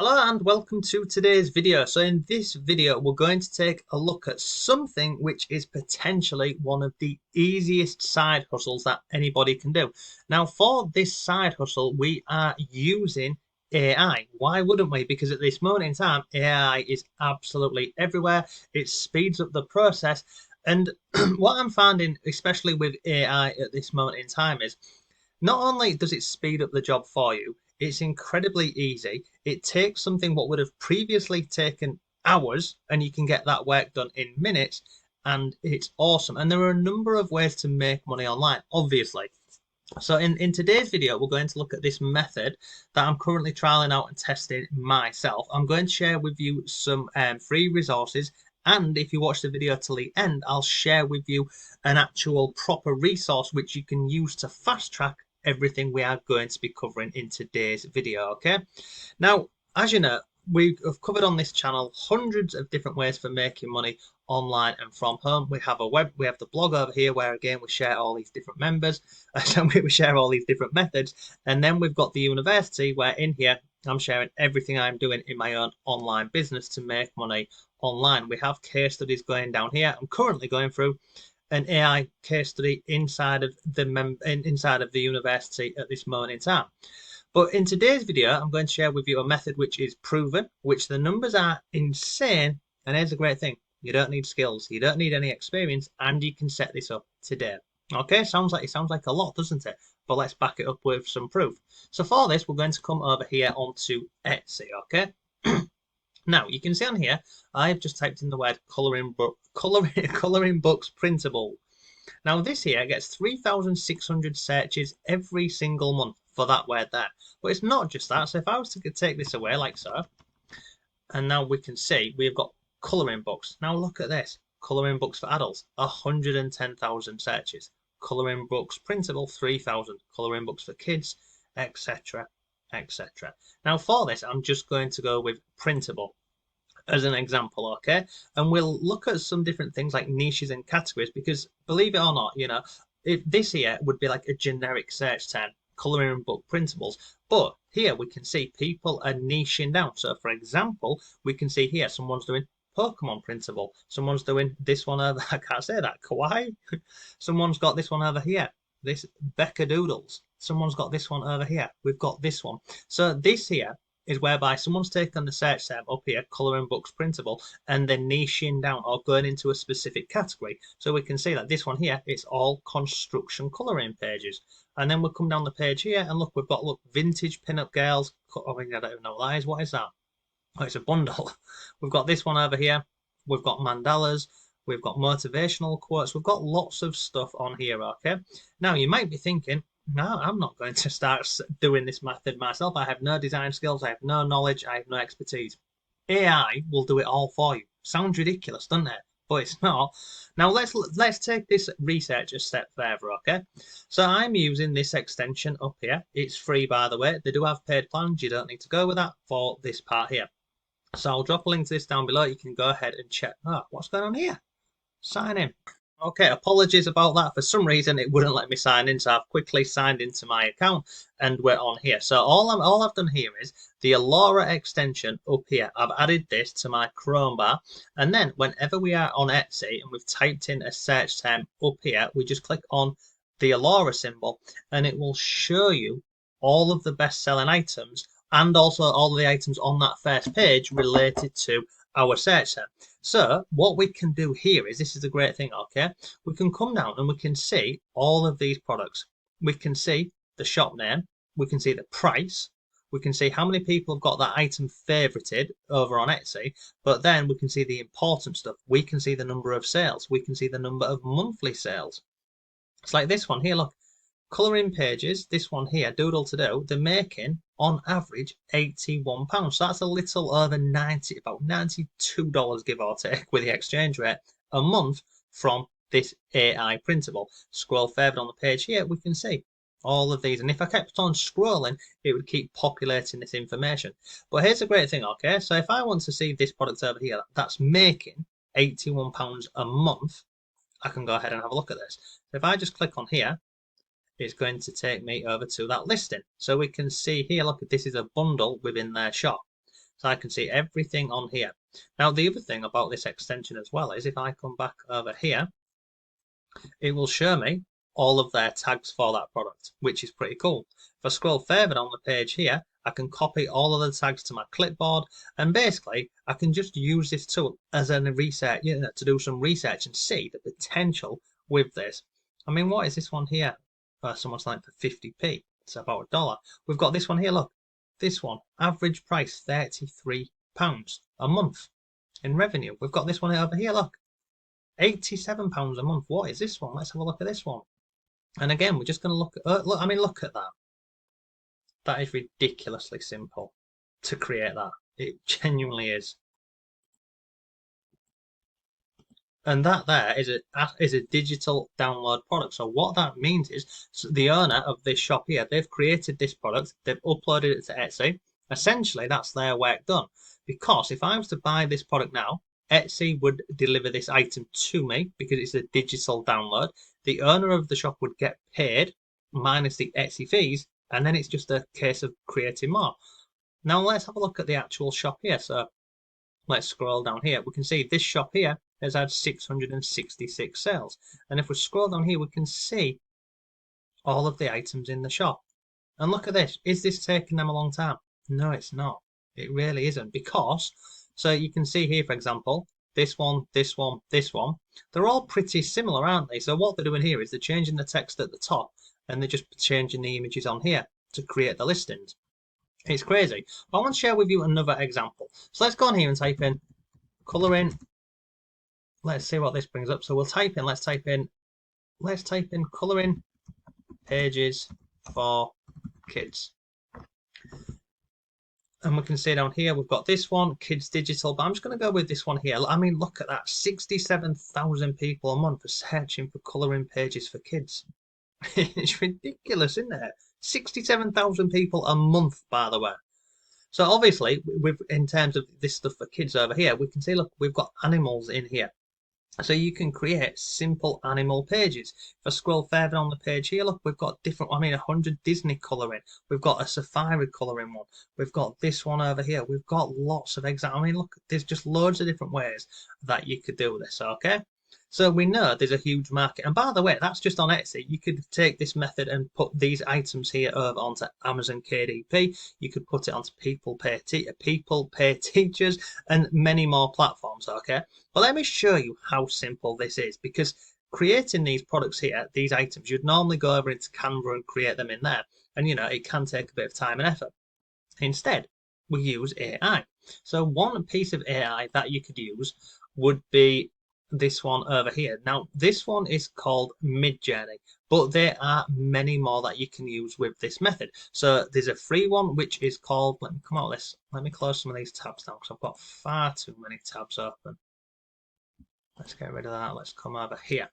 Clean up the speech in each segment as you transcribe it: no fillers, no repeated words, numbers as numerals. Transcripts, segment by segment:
Hello and welcome to today's video. So in this video we're going to take a look at something which is potentially one of the easiest side hustles that anybody can do. Now for this side hustle we are using AI. Why wouldn't we? Because at this moment in time AI is absolutely everywhere. It speeds up the process, and what I'm finding especially with AI at this moment in time is not only does it speed up the job for you, it's incredibly easy. It takes something what would have previously taken hours and you can get that work done in minutes, and it's awesome. And there are a number of ways to make money online, obviously. So in today's video, we're going to look at this method that I'm currently trialing out and testing myself. I'm going to share with you some free resources. And if you watch the video till the end, I'll share with you an actual proper resource which you can use to fast track everything we are going to be covering in today's video. Okay. Now, as you know, we have covered on this channel hundreds of different ways for making money online and from home. We have we have the blog over here where again we share all these different members, we share all these different methods, and then we've got the university where in here I'm sharing everything I'm doing in my own online business to make money online. We have case studies going down here. I'm currently going through an AI case study inside of the university at this moment in time. But in today's video, I'm going to share with you a method which is proven, which the numbers are insane. And here's the great thing: you don't need skills, you don't need any experience, and you can set this up today. Okay, sounds like a lot, doesn't it? But let's back it up with some proof. So for this, we're going to come over here onto Etsy. Okay. Now you can see on here, I've just typed in the word coloring books printable. Now this here gets 3,600 searches every single month for that word there. But it's not just that. So if I was to take this away like so, and now we can see we've got colouring books. Now look at this. Colouring books for adults, 110,000 searches. Colouring books printable, 3,000. Colouring books for kids, etc. etc. Now for this, I'm just going to go with printable as an example, okay? And we'll look at some different things like niches and categories because believe it or not, if this here would be like a generic search term, colouring book printables. But here we can see people are niching down. So for example, we can see here someone's doing Pokemon printable. Someone's doing this one over, I can't say that, kawaii. Someone's got this one over here, this Becca Doodles. Someone's got this one over here. We've got this one. So this here is whereby someone's taken the search term up here, colouring books printable, and they're niching down or going into a specific category. So we can see that this one here, it's all construction colouring pages. And then we'll come down the page here and look, we've got, vintage pin-up girls. I mean, I don't even know what that is. What is that? Oh, it's a bundle. We've got this one over here. We've got mandalas. We've got motivational quotes. We've got lots of stuff on here, okay? Now, you might be thinking, no, I'm not going to start doing this method myself. I have no design skills. I have no knowledge. I have no expertise. AI will do it all for you. Sounds ridiculous, doesn't it? But it's not. Now let's take this research a step further, okay? So I'm using this extension up here. It's free, by the way. They do have paid plans. You don't need to go with that for this part here. So I'll drop a link to this down below. You can go ahead and check. Oh, what's going on here? Sign in. Okay, apologies about that. For some reason, it wouldn't let me sign in, so I've quickly signed into my account, and we're on here. So all I've done here is the Alura extension up here. I've added this to my Chrome bar, and then whenever we are on Etsy and we've typed in a search term up here, we just click on the Alura symbol, and it will show you all of the best-selling items and also all the items on that first page related to our search term. So what we can do here is, this is a great thing, okay? We can come down and we can see all of these products. We can see the shop name, we can see the price, we can see how many people have got that item favorited over on Etsy, but then we can see the important stuff. We can see the number of sales, we can see the number of monthly sales. It's like this one here, look. Colouring pages, this one here, Doodle to Do, they're making on average £81. So that's a little over about $92 give or take with the exchange rate a month from this AI printable. Scroll further on the page here, we can see all of these. And if I kept on scrolling, it would keep populating this information. But here's the great thing, okay? So if I want to see this product over here, that's making £81 a month, I can go ahead and have a look at this. So if I just click on here, it's going to take me over to that listing. So we can see here, look, this is a bundle within their shop. So I can see everything on here. Now, the other thing about this extension as well is if I come back over here, it will show me all of their tags for that product, which is pretty cool. If I scroll further on the page here, I can copy all of the tags to my clipboard, and basically I can just use this tool as a research, to do some research and see the potential with this. I mean, what is this one here? Someone's like for 50p. It's about $1. We've got this one here. Look, this one, average price £33 a month in revenue. We've got this one over here. Look, £87 a month. What is this one? Let's have a look at this one. And again, we're just going to look at, look, I mean, look at that. That is ridiculously simple to create that. It genuinely is. And that there is a digital download product. So what that means is the owner of this shop here, they've created this product, they've uploaded it to Etsy. Essentially, that's their work done. Because if I was to buy this product now, Etsy would deliver this item to me because it's a digital download. The owner of the shop would get paid minus the Etsy fees, and then it's just a case of creating more. Now let's have a look at the actual shop here. So let's scroll down here. We can see this shop here has had 666 sales. And if we scroll down here, we can see all of the items in the shop. And look at this. Is this taking them a long time? No, it's not. It really isn't, because, so you can see here, for example, this one, this one, this one. They're all pretty similar, aren't they? So what they're doing here is they're changing the text at the top and they're just changing the images on here to create the listings. It's crazy. I want to share with you another example. So let's go on here and type in colouring. Let's see what this brings up. So we'll type in, let's type in colouring pages for kids. And we can see down here, we've got this one, kids digital, but I'm just going to go with this one here. I mean, look at that. 67,000 people a month are searching for colouring pages for kids. It's ridiculous, isn't it? 67,000 people a month, by the way. So obviously, in terms of this stuff for kids over here, we can see, look, we've got animals in here. So you can create simple animal pages. If I scroll further on the page here, look, we've got different, 100 Disney colouring. We've got a safari colouring one. We've got this one over here. We've got lots of examples. I mean, look, there's just loads of different ways that you could do this, okay? So we know there's a huge market. And by the way, that's just on Etsy. You could take this method and put these items here over onto Amazon KDP. You could put it onto People Pay Teachers and many more platforms, okay? But let me show you how simple this is, because creating these products here, these items, you'd normally go over into Canva and create them in there. And, it can take a bit of time and effort. Instead, we use AI. So one piece of AI that you could use would be this one over here. Now, this one is called Midjourney, but there are many more that you can use with this method. So there's a free one, which is called, let me come out of this, let me close some of these tabs down because I've got far too many tabs open. Let's get rid of that. Let's come over here.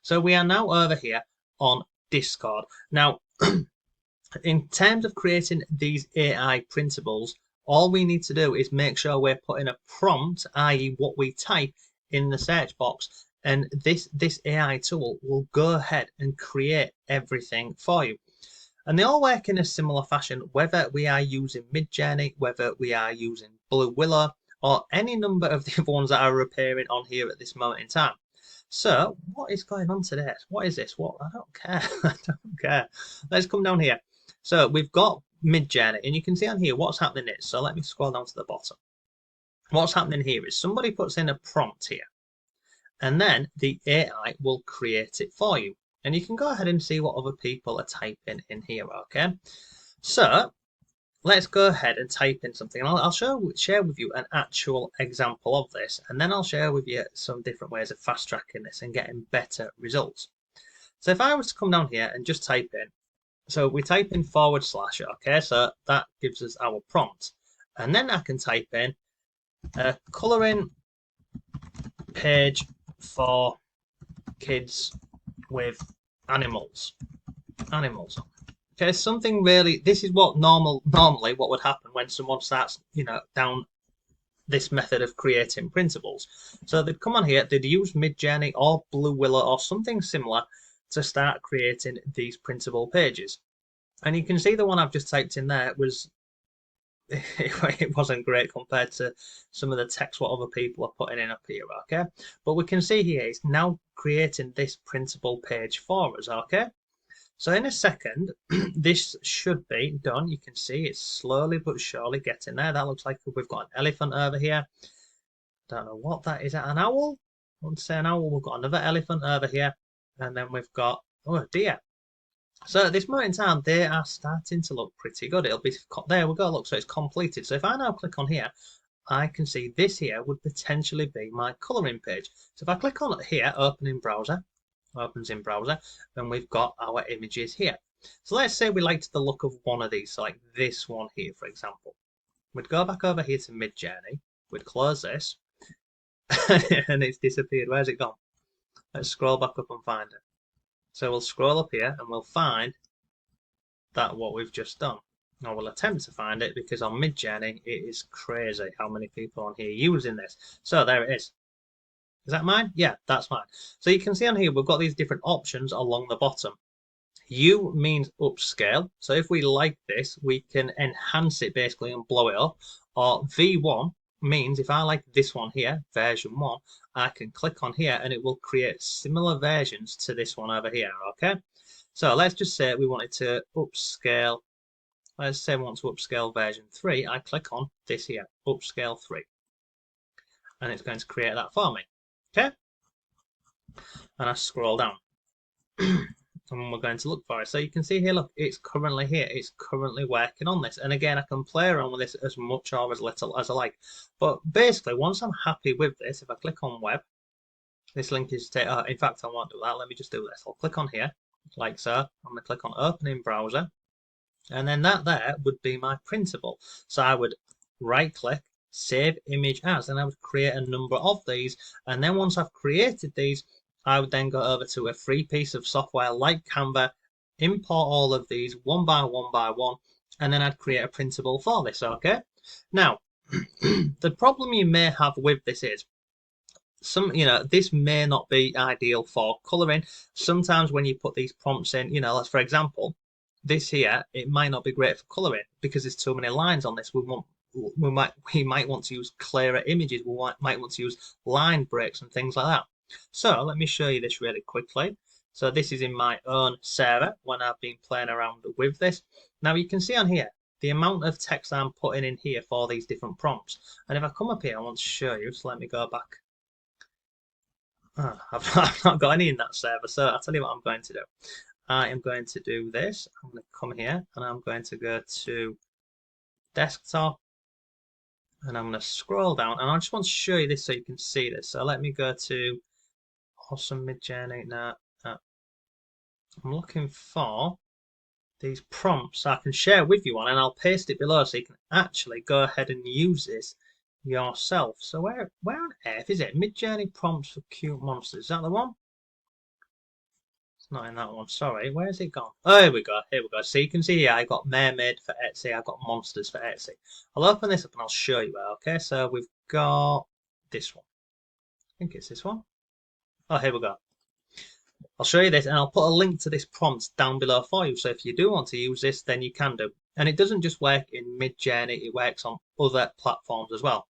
So we are now over here on Discord. Now, in terms of creating these AI printables, all we need to do is make sure we're putting a prompt, i.e. what we type, in the search box, and this AI tool will go ahead and create everything for you. And they all work in a similar fashion, whether we are using Midjourney, whether we are using Blue Willow, or any number of the other ones that are appearing on here at this moment in time. So what is going on today? What is this? What? I don't care. I don't care. Let's come down here. So we've got Midjourney, and you can see on here what's happening is, so let me scroll down to the bottom. What's happening here is somebody puts in a prompt here, and then the AI will create it for you. And you can go ahead and see what other people are typing in here, okay? So let's go ahead and type in something. And I'll share with you an actual example of this, and then I'll share with you some different ways of fast tracking this and getting better results. So if I was to come down here and just type in, so we type in /, okay? So that gives us our prompt. And then I can type in a colouring page for kids with animals. Okay, something really, this is what normally what would happen when someone starts, down this method of creating printables. So they'd come on here, they'd use Midjourney or Blue Willow or something similar to start creating these printable pages. And you can see the one I've just typed in there was it wasn't great compared to some of the text what other people are putting in up here, okay? But we can see here it's now creating this printable page for us, okay? So in a second, this should be done. You can see it's slowly but surely getting there. That looks like we've got an elephant over here. Don't know what that is. An owl? I want to say an owl. We've got another elephant over here. And then we've got, oh, a deer. So at this moment in time, they are starting to look pretty good. It'll be, there we go, look, so it's completed. So if I now click on here, I can see this here would potentially be my colouring page. So if I click on it here, open in browser, opens in browser, then we've got our images here. So let's say we liked the look of one of these, so like this one here, for example. We'd go back over here to Midjourney, we'd close this, and it's disappeared. Where's it gone? Let's scroll back up and find it. So we'll scroll up here and we'll find that what we've just done. Now we'll attempt to find it because on Midjourney it is crazy how many people on here using this. So there it is. Is that mine? Yeah, that's mine. So you can see on here we've got these different options along the bottom. U means upscale. So if we like this, we can enhance it basically and blow it up. Or V1 means if I like this one here, version 1, I can click on here and it will create similar versions to this one over here, okay? So let's just say we wanted to upscale. Let's say we want to upscale version 3. I click on this here, upscale 3. And it's going to create that for me, okay? And I scroll down. And we're going to look for it. So you can see here, look, it's currently here. It's currently working on this. And again, I can play around with this as much or as little as I like. But basically, once I'm happy with this, if I click on web, this link is, in fact, I won't do that. Let me just do this. I'll click on here, like so. I'm going to click on open in browser. And then that there would be my printable. So I would right click, save image as, and I would create a number of these. And then once I've created these, I would then go over to a free piece of software like Canva, import all of these one by one, and then I'd create a printable for this, okay? Now, the problem you may have with this is, this may not be ideal for colouring. Sometimes when you put these prompts in, let's for example, this here, it might not be great for colouring because there's too many lines on this. We might want to use clearer images. We might want to use line breaks and things like that. So let me show you this really quickly. So this is in my own server when I've been playing around with this. Now you can see on here the amount of text I'm putting in here for these different prompts. And if I come up here, I want to show you. So let me go back. I've not got any in that server. So I'll tell you what I'm going to do. I am going to do this. I'm going to come here and I'm going to go to desktop. And I'm going to scroll down. And I just want to show you this so you can see this. So let me go to Awesome Midjourney. Now, I'm looking for these prompts I can share with you on, and I'll paste it below so you can actually go ahead and use this yourself. So where on earth is it? Midjourney prompts for cute monsters. Is that the one? It's not in that one. Sorry. Where's it gone? Oh, here we go. Here we go. So you can see here I got mermaid for Etsy. I got monsters for Etsy. I'll open this up and I'll show you where. Okay. So we've got this one. I think it's this one. Oh, here we go. I'll show you this and I'll put a link to this prompt down below for you. So if you do want to use this, then you can do. And it doesn't just work in Midjourney, it works on other platforms as well.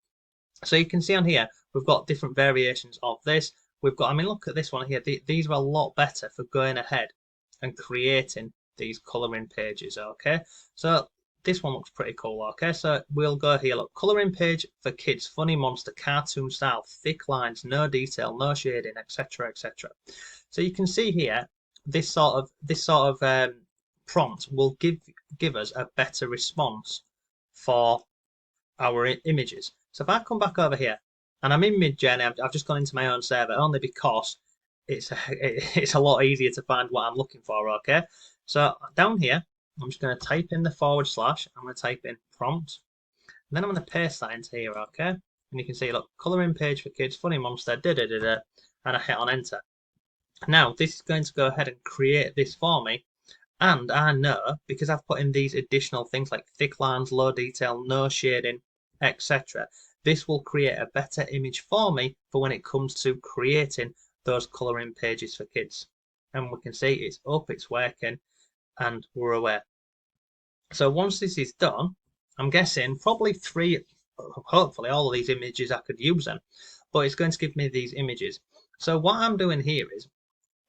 So you can see on here, we've got different variations of this. We've got, look at this one here. These are a lot better for going ahead and creating these colouring pages, okay? So this one looks pretty cool, okay? So we'll go here, look, colouring page for kids, funny monster, cartoon style, thick lines, no detail, no shading, etc., etc. So you can see here, this sort of prompt will give us a better response for our images. So if I come back over here, and I'm in Midjourney, I've just gone into my own server only because it's a lot easier to find what I'm looking for, okay? So down here, I'm just going to type in the /. I'm going to type in prompt. And then I'm going to paste that into here, okay? And you can see, look, colouring page for kids, funny monster, and I hit on enter. Now, this is going to go ahead and create this for me. And I know, because I've put in these additional things like thick lines, low detail, no shading, etc., this will create a better image for me for when it comes to creating those colouring pages for kids. And we can see it's up, it's working, and we're aware. So once this is done, I'm guessing probably 3, hopefully all of these images I could use them, but it's going to give me these images. So what I'm doing here is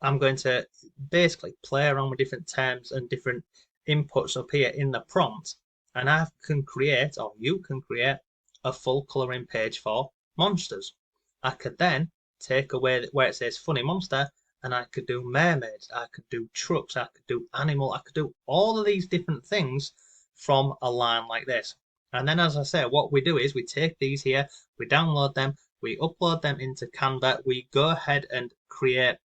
I'm going to basically play around with different terms and different inputs up here in the prompt, and I can create, or you can create, a full colouring page for monsters. I could then take away where it says funny monster, and I could do mermaids, I could do trucks, I could do animal, I could do all of these different things from a line like this. And then, as I say, what we do is we take these here, we download them, we upload them into Canva, we go ahead and create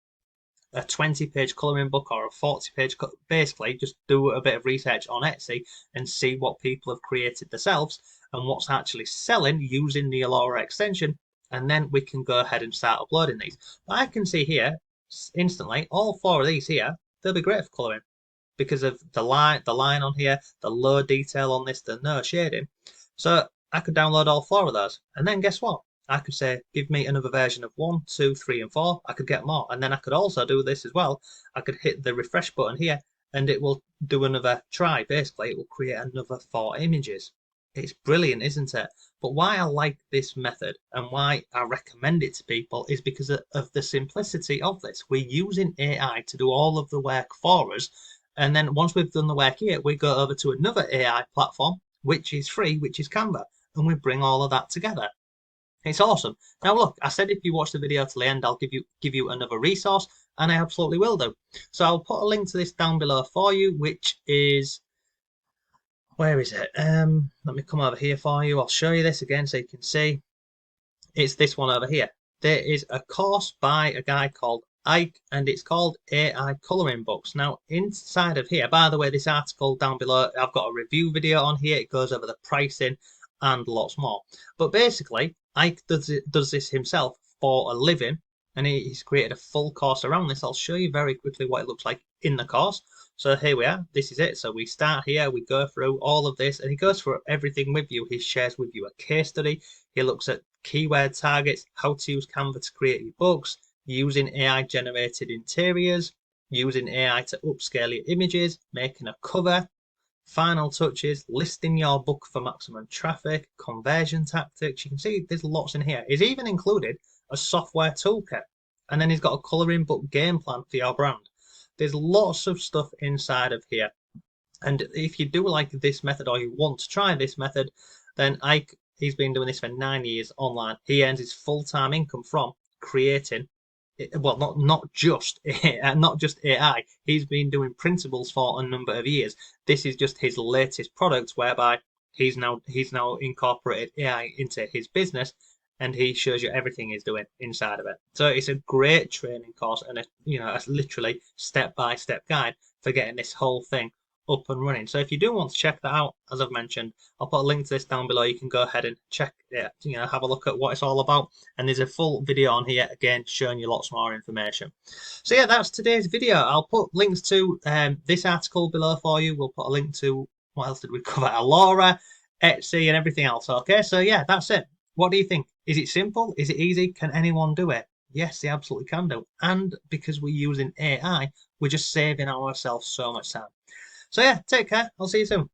a 20-page colouring book or a 40-page, basically just do a bit of research on Etsy and see what people have created themselves and what's actually selling using the Alura extension, and then we can go ahead and start uploading these. But I can see here instantly all 4 of these here, they'll be great for colouring because of the line on here, the low detail on this, the no shading. So I could download all 4 of those, and then guess what? I could say, give me another version of 1, 2, 3, and 4. I could get more. And then I could also do this as well. I could hit the refresh button here and it will do another try. Basically, it will create another 4 images. It's brilliant, isn't it? But why I like this method and why I recommend it to people is because of the simplicity of this. We're using AI to do all of the work for us. And then once we've done the work here, we go over to another AI platform, which is free, which is Canva. And we bring all of that together. It's awesome. Now look, I said if you watch the video till the end, I'll give you another resource, and I absolutely will do. So I'll put a link to this down below for you, which is, where is it? Let me come over here for you. I'll show you this again so you can see. It's this one over here. There is a course by a guy called Ike, and it's called AI Colouring Books. Now, inside of here, by the way, this article down below, I've got a review video on here. It goes over the pricing and lots more. But basically, Ike does this himself for a living, and he's created a full course around this. I'll show you very quickly what it looks like in the course. So here we are. This is it. So we start here, we go through all of this, and he goes through everything with you. He shares with you a case study. He looks at keyword targets, how to use Canva to create your books, using AI generated interiors, using AI to upscale your images, making a cover, final touches, listing your book for maximum traffic, conversion tactics. You can see there's lots in here. He's even included a software toolkit, and then he's got a colouring book game plan for your brand. There's lots of stuff inside of here. And if you do like this method or you want to try this method, then he's been doing this for 9 years online. He earns his full-time income from creating, well, not just AI. He's been doing printables for a number of years. This is just his latest product, whereby he's now incorporated AI into his business, and he shows you everything he's doing inside of it. So it's a great training course and a literally step-by-step guide for getting this whole thing up and running. So if you do want to check that out, as I've mentioned, I'll put a link to this down below. You can go ahead and check it, have a look at what it's all about. And there's a full video on here, again, showing you lots more information. So yeah, that's today's video. I'll put links to this article below for you. We'll put a link to, what else did we cover? Alura, Etsy, and everything else. Okay, so yeah, that's it. What do you think? Is it simple? Is it easy? Can anyone do it? Yes, they absolutely can do. And because we're using AI, we're just saving ourselves so much time. So yeah, take care. I'll see you soon.